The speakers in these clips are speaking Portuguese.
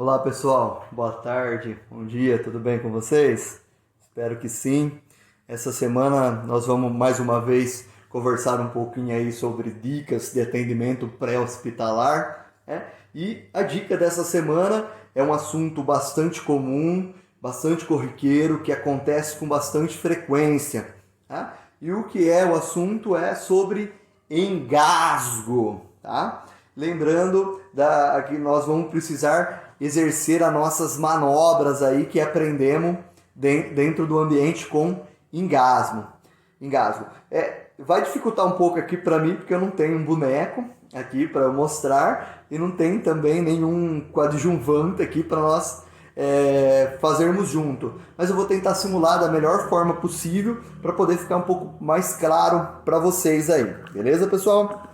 Olá pessoal, boa tarde, bom dia, tudo bem com vocês? Espero que sim. Essa semana nós vamos mais uma vez conversar um pouquinho aí sobre dicas de atendimento pré-hospitalar, né? E a dica dessa semana é um assunto bastante comum, bastante corriqueiro, que acontece com bastante frequência, tá? E o que é o assunto é sobre engasgo, tá? Lembrando que nós vamos precisar exercer as nossas manobras aí que aprendemos dentro do ambiente com engasgo. Vai dificultar um pouco aqui para mim, porque eu não tenho um boneco aqui para mostrar e não tem também nenhum coadjuvante aqui para nós fazermos junto. Mas eu vou tentar simular da melhor forma possível para poder ficar um pouco mais claro para vocês aí. Beleza, pessoal?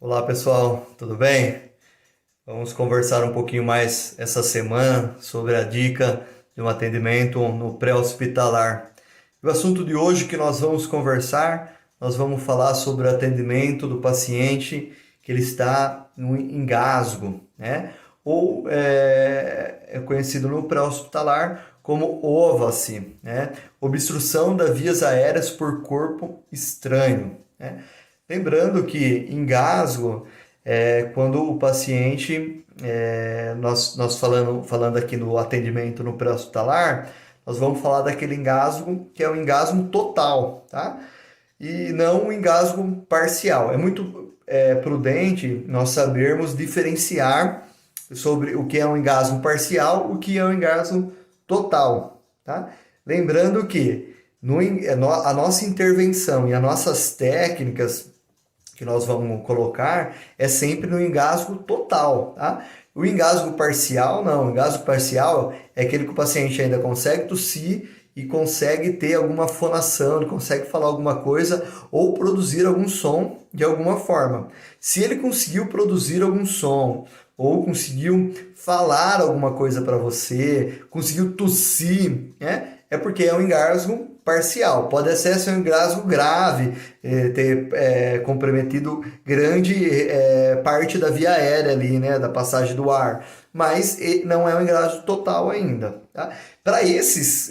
Olá pessoal, tudo bem? Vamos conversar um pouquinho mais essa semana sobre a dica de um atendimento no pré-hospitalar. O assunto de hoje que nós vamos conversar, nós vamos falar sobre o atendimento do paciente que ele está no engasgo, né? Ou é conhecido no pré-hospitalar como OVAC, né? Obstrução das vias aéreas por corpo estranho, né? Lembrando que engasgo é quando o paciente, nós falando aqui no atendimento no pré-hospitalar, nós vamos falar daquele engasgo que é o engasgo total, tá? E não o engasgo parcial. É muito prudente nós sabermos diferenciar sobre o que é um engasgo parcial, o que é um engasgo total, tá? Lembrando que a nossa intervenção e as nossas técnicas que nós vamos colocar é sempre no engasgo total, tá? O engasgo parcial, não. O engasgo parcial é aquele que o paciente ainda consegue tossir e consegue ter alguma fonação, ele consegue falar alguma coisa ou produzir algum som de alguma forma. Se ele conseguiu produzir algum som ou conseguiu falar alguma coisa para você, conseguiu tossir, né? É porque é um engasgo parcial. Pode ser um engasgo grave, ter comprometido grande parte da via aérea ali, né, da passagem do ar, mas não é um engasgo total ainda. Tá? Para esses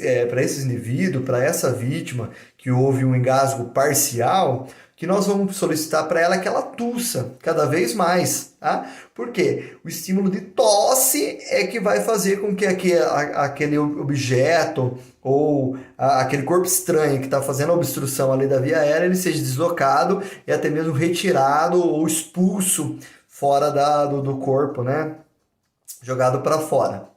indivíduos, para essa vítima que houve um engasgo parcial, que nós vamos solicitar para ela que ela tussa cada vez mais, tá? Porque o estímulo de tosse é que vai fazer com que aquele objeto ou aquele corpo estranho que está fazendo a obstrução ali da via aérea, ele seja deslocado e até mesmo retirado ou expulso fora do corpo, né? Jogado para fora.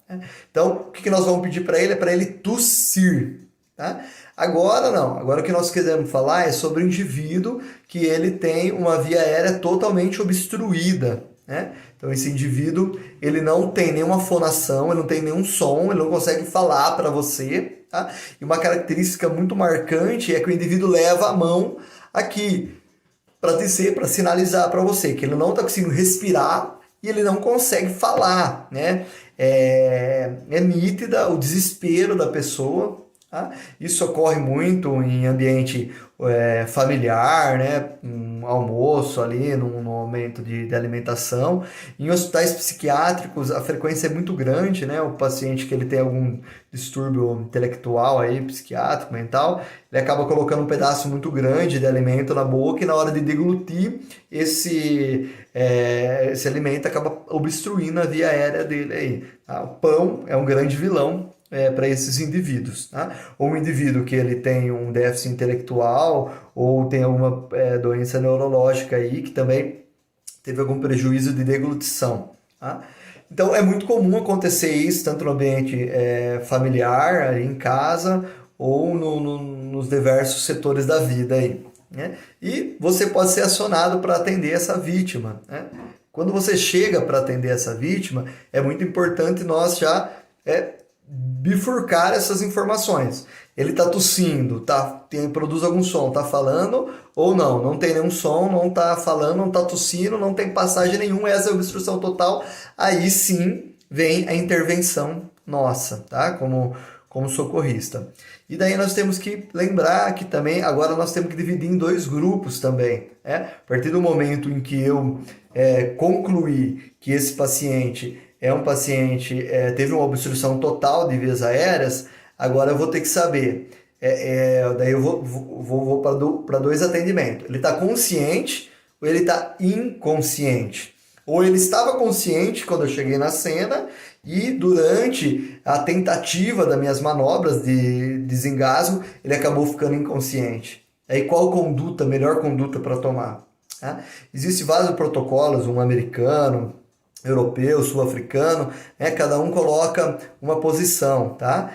Então, o que nós vamos pedir para ele? É para ele tossir, tá? Agora não, agora o que nós queremos falar é sobre o indivíduo que ele tem uma via aérea totalmente obstruída, né? Então esse indivíduo, ele não tem nenhuma fonação, ele não tem nenhum som, ele não consegue falar para você, tá? E uma característica muito marcante é que o indivíduo leva a mão aqui para sinalizar para você que ele não está conseguindo respirar e ele não consegue falar, né? É nítida o desespero da pessoa. Tá? Isso ocorre muito em ambiente familiar, né? Um almoço ali, num momento de alimentação. Em hospitais psiquiátricos, a frequência é muito grande, né? O paciente que ele tem algum distúrbio intelectual, aí, psiquiátrico, mental, ele acaba colocando um pedaço muito grande de alimento na boca e na hora de deglutir, esse alimento acaba obstruindo a via aérea dele. Aí, tá? O pão é um grande vilão para esses indivíduos, tá? Ou um indivíduo que ele tem um déficit intelectual ou tem alguma doença neurológica aí que também teve algum prejuízo de deglutição, tá? Então é muito comum acontecer isso tanto no ambiente familiar, em casa ou nos diversos setores da vida aí, né? E você pode ser acionado para atender essa vítima, né? Quando você chega para atender essa vítima, é muito importante nós já bifurcar essas informações. Ele está tossindo, produz algum som, está falando ou não? Não tem nenhum som, não está falando, não está tossindo, não tem passagem nenhuma, essa é a obstrução total. Aí sim vem a intervenção nossa, tá? Como como socorrista. E daí nós temos que lembrar que também agora nós temos que dividir em 2 grupos também. Né? A partir do momento em que eu concluir que esse paciente é um paciente, teve uma obstrução total de vias aéreas, agora eu vou ter que saber. Daí eu vou para 2 atendimentos. Ele está consciente ou ele está inconsciente? Ou ele estava consciente quando eu cheguei na cena e durante a tentativa das minhas manobras de desengasgo, ele acabou ficando inconsciente. Aí qual conduta, melhor conduta para tomar? Tá? Existem vários protocolos, um americano, europeu, sul-africano, né? Cada um coloca uma posição, tá?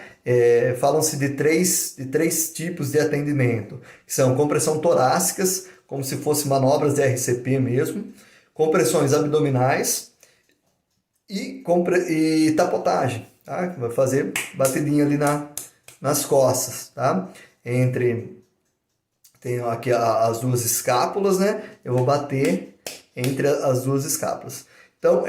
Falam-se de três tipos de atendimento, que são compressão torácicas, como se fossem manobras de RCP mesmo, compressões abdominais e tapotagem, tá? Que vai fazer batidinha ali nas costas, tá? Tem aqui as 2 escápulas, né? Eu vou bater entre as 2 escápulas. Então,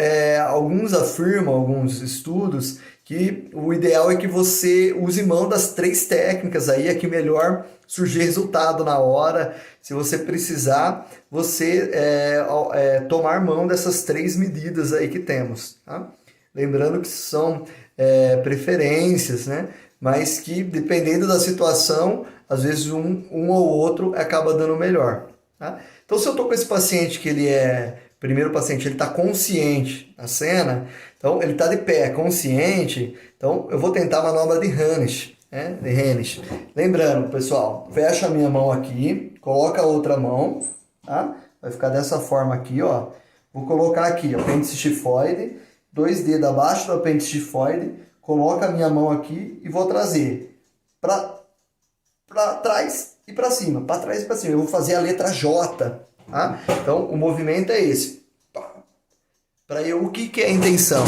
alguns afirmam, alguns estudos, que o ideal é que você use mão das 3 técnicas aí, é que melhor surgir resultado na hora. Se você precisar, você tomar mão dessas 3 medidas aí que temos. Tá? Lembrando que são preferências, né? Mas que dependendo da situação, às vezes um ou outro acaba dando melhor. Tá? Então, se eu estou com esse paciente que ele primeiro paciente, ele está consciente na cena, então ele está de pé, consciente, então eu vou tentar a manobra de Hannisch, né? De Hannisch. Lembrando, pessoal, fecha a minha mão aqui, coloca a outra mão, tá? Vai ficar dessa forma aqui, ó. Vou colocar aqui, ó, apêndice tifoide, 2 dedos abaixo do apêndice tifoide, coloca a minha mão aqui e vou trazer para trás e para cima, para trás e para cima. Eu vou fazer a letra J. Tá? Então, o movimento é esse. O que é a intenção?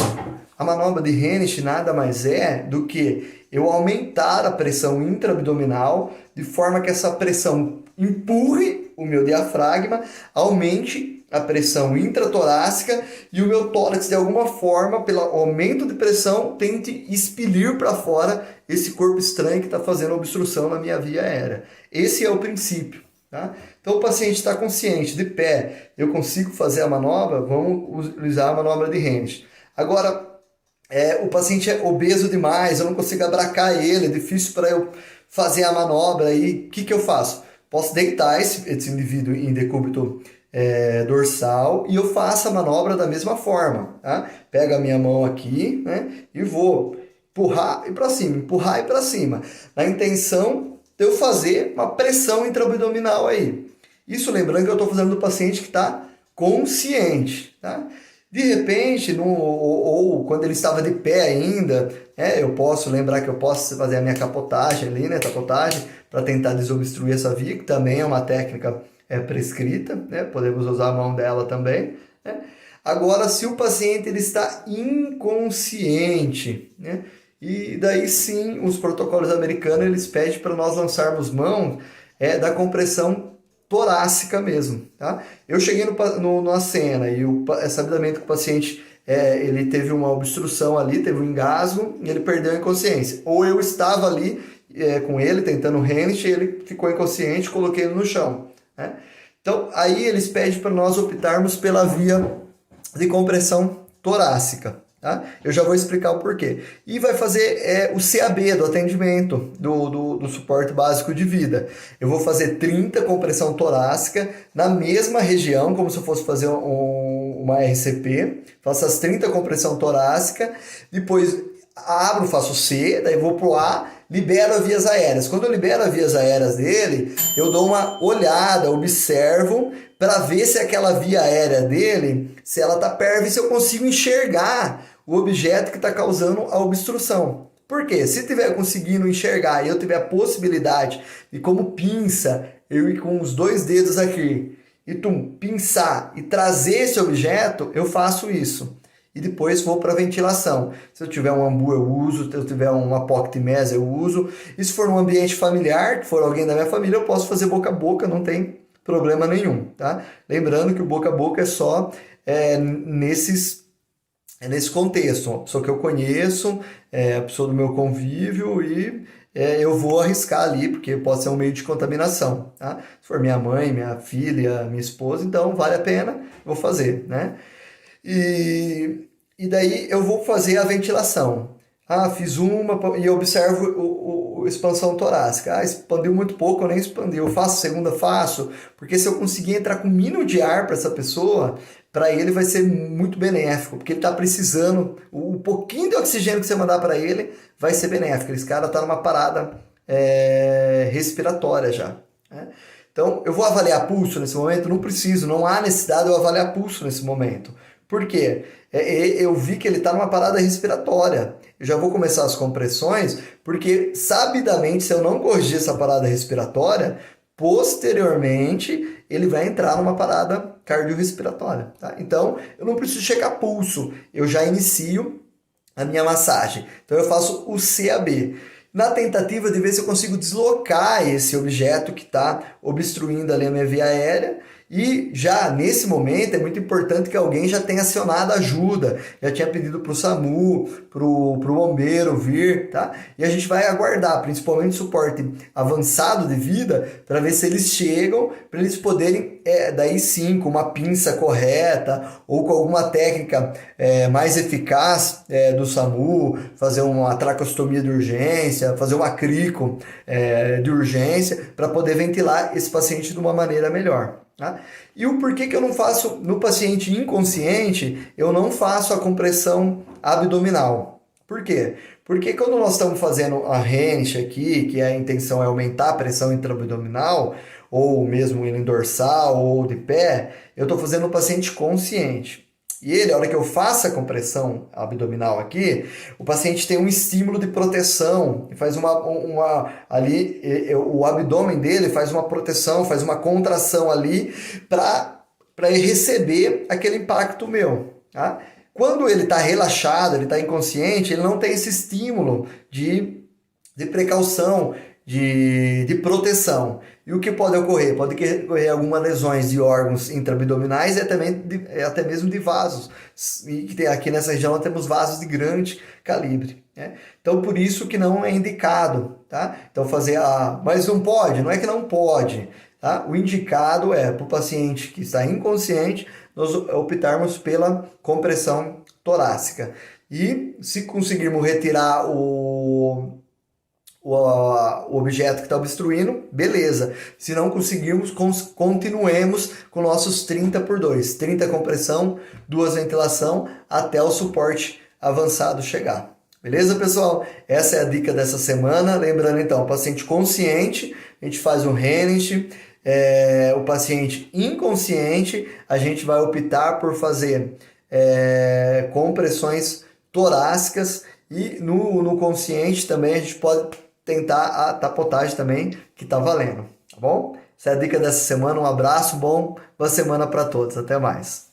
A manobra de Hannisch nada mais é do que eu aumentar a pressão intraabdominal de forma que essa pressão empurre o meu diafragma, aumente a pressão intratorácica e o meu tórax, de alguma forma, pelo aumento de pressão, tente expelir para fora esse corpo estranho que está fazendo obstrução na minha via aérea. Esse é o princípio. Tá? Então o paciente está consciente, de pé, eu consigo fazer a manobra, vamos utilizar a manobra de Hannisch. Agora, o paciente é obeso demais, eu não consigo abracar ele, é difícil para eu fazer a manobra, aí o que eu faço? Posso deitar esse indivíduo em decúbito dorsal e eu faço a manobra da mesma forma. Tá? Pego a minha mão aqui, né, e vou empurrar e para cima, na intenção de eu fazer uma pressão intraabdominal aí. Isso lembrando que eu estou fazendo do paciente que está consciente. Tá? De repente, ou quando ele estava de pé ainda, eu posso lembrar que eu posso fazer a minha capotagem ali, né, tapotagem, para tentar desobstruir essa via, que também é uma técnica prescrita, né, podemos usar a mão dela também. Né? Agora, se o paciente ele está inconsciente, né, e daí sim, os protocolos americanos, eles pedem para nós lançarmos mão da compressão torácica mesmo. Tá? Eu cheguei na cena e é sabidamente que o paciente ele teve uma obstrução ali, teve um engasgo e ele perdeu a inconsciência. Ou eu estava ali com ele, tentando o Hannisch, e ele ficou inconsciente, coloquei ele no chão. Né? Então, aí eles pedem para nós optarmos pela via de compressão torácica. Tá? Eu já vou explicar o porquê. E vai fazer o CAB do atendimento do suporte básico de vida. Eu vou fazer 30 compressão torácica na mesma região, como se eu fosse fazer uma RCP. Faço as 30 compressão torácica, depois abro, faço C, daí vou pro A, libero as vias aéreas. Quando eu libero as vias aéreas dele, eu dou uma olhada, observo, para ver se aquela via aérea dele, se ela está perto, se eu consigo enxergar o objeto que está causando a obstrução. Por quê? Se estiver conseguindo enxergar e eu tiver a possibilidade de, como pinça, eu ir com os 2 dedos aqui e pinçar e trazer esse objeto, eu faço isso. E depois vou para a ventilação. Se eu tiver um ambu, eu uso. Se eu tiver uma pocket-mesa, eu uso. E se for um ambiente familiar, que for alguém da minha família, eu posso fazer boca a boca, não tem problema nenhum. Tá? Lembrando que o boca a boca é só nesses é nesse contexto, uma pessoa que eu conheço, a pessoa do meu convívio e eu vou arriscar ali, porque pode ser um meio de contaminação, tá? Se for minha mãe, minha filha, minha esposa, então vale a pena, vou fazer, né? E daí eu vou fazer a ventilação. Ah, fiz uma e observo a expansão torácica. Ah, expandiu muito pouco, eu nem expandi. Eu faço segunda, faço. Porque se eu conseguir entrar com o mínimo de ar para essa pessoa, para ele vai ser muito benéfico. Porque ele está precisando, o pouquinho de oxigênio que você mandar para ele vai ser benéfico. Esse cara está numa parada respiratória já, né? Então, eu vou avaliar pulso nesse momento? Não preciso, não há necessidade de eu avaliar pulso nesse momento. Por quê? Eu vi que ele está numa parada respiratória. Eu já vou começar as compressões, porque sabidamente, se eu não corrigir essa parada respiratória, posteriormente ele vai entrar numa parada cardiorrespiratória, tá? Então, eu não preciso checar pulso, eu já inicio a minha massagem. Então, eu faço o CAB. Na tentativa de ver se eu consigo deslocar esse objeto que está obstruindo ali a minha via aérea. E já nesse momento é muito importante que alguém já tenha acionado ajuda, já tinha pedido para o SAMU, para o bombeiro vir, tá? E a gente vai aguardar, principalmente suporte avançado de vida, para ver se eles chegam, para eles poderem, daí sim, com uma pinça correta ou com alguma técnica mais eficaz do SAMU, fazer uma tracostomia de urgência, fazer uma crico de urgência, para poder ventilar esse paciente de uma maneira melhor. Tá? E o porquê que eu não faço no paciente inconsciente, eu não faço a compressão abdominal. Por quê? Porque quando nós estamos fazendo a Rensch aqui, que a intenção é aumentar a pressão intraabdominal, ou mesmo em dorsal ou de pé, eu estou fazendo no paciente consciente. E ele, a hora que eu faço a compressão abdominal aqui, o paciente tem um estímulo de proteção, faz ali, o abdômen dele faz uma proteção, faz uma contração ali para ele receber aquele impacto meu, tá? Quando ele está relaxado, ele está inconsciente, ele não tem esse estímulo de precaução, de proteção. E o que pode ocorrer? Pode ocorrer algumas lesões de órgãos intraabdominais e até mesmo de vasos. E aqui nessa região nós temos vasos de grande calibre, né? Então, por isso que não é indicado, tá? Então, mas não pode? Não é que não pode, tá? O indicado é para o paciente que está inconsciente, nós optarmos pela compressão torácica. E se conseguirmos retirar o objeto que está obstruindo, beleza. Se não conseguirmos, continuemos com nossos 30x2. 30 compressão, 2 ventilação, até o suporte avançado chegar. Beleza, pessoal? Essa é a dica dessa semana. Lembrando, então, paciente consciente, a gente faz um Rensch. O paciente inconsciente, a gente vai optar por fazer compressões torácicas. E no consciente também a gente pode tentar a tapotagem também, que tá valendo, tá bom? Essa é a dica dessa semana, um abraço, boa semana para todos, até mais.